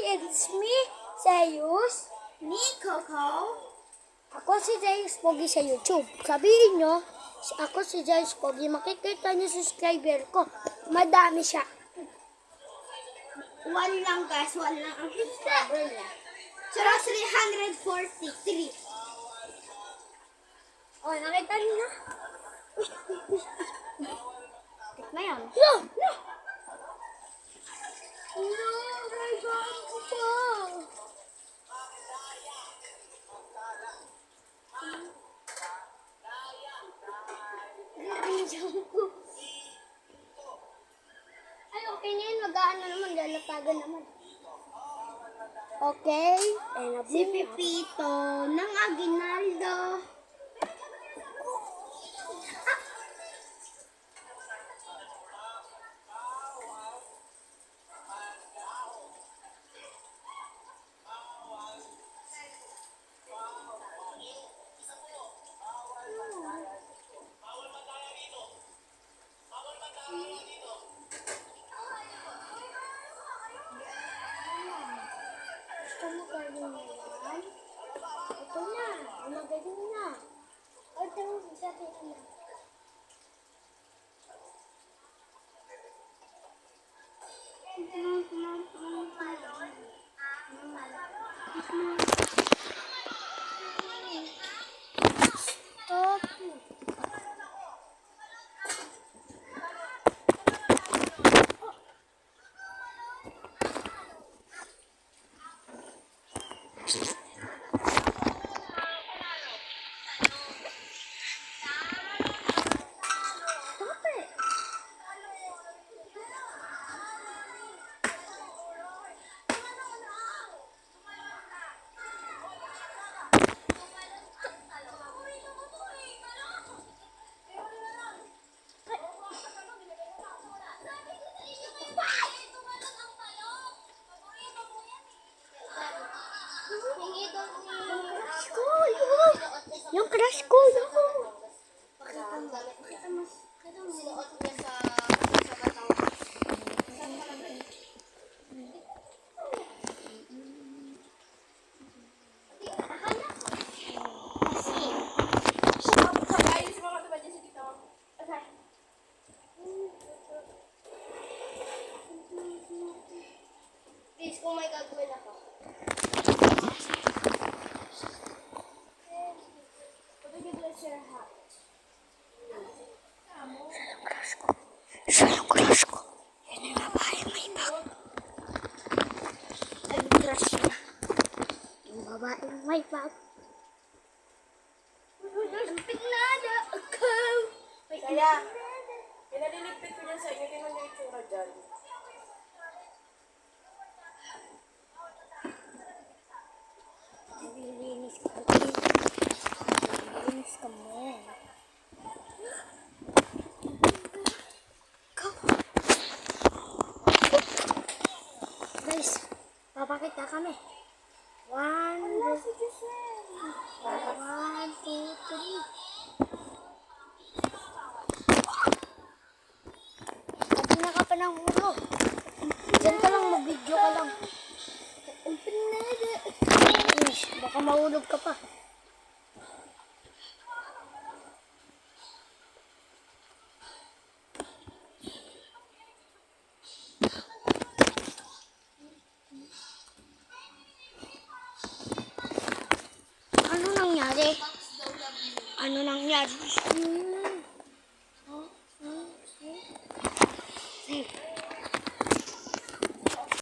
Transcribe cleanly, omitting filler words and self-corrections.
it's me, Zeus. Me, Coco. Ako si Zeus Pogi sa YouTube. Sabihin nyo, ako si Zeus Pogi. Makikita nyo subscriber ko. Madami siya. One lang guys, one lang ang subscriber niya. So, 343. Oh, nakita nyo na? Tik na yun. No! No! No! My God! Ito! Ay, okay na yun. Magaan na naman. Lalatagan naman. Okay. Si Pipito ng Aguinaldo. Gusto mo gawin na yan? Ito na. Magaling na. Ito mo sasabihin na. Stop. Stop it. Crush ko, yun. Yung crush ko, yun. Pakita mo. Sinuot niya sa batang. Please, kung may gagawin ako. Siya yung crush ko. Yan yung babae may bag. Ang crush niya. Yung babae may bag. Pinala ako. Kaya, pinaliligpit ko dyan sa inyo, tingnan nyo yung itsura dyan. Nililinis ka. Nililinis ka mo. Guys, papakita kami. 1, 2, 3. Pagkina ka pa ng ulo. Diyan ka lang, mag-video ka lang. Yes, baka mahulog ka pa. Ano nangyari? Ano nangyari?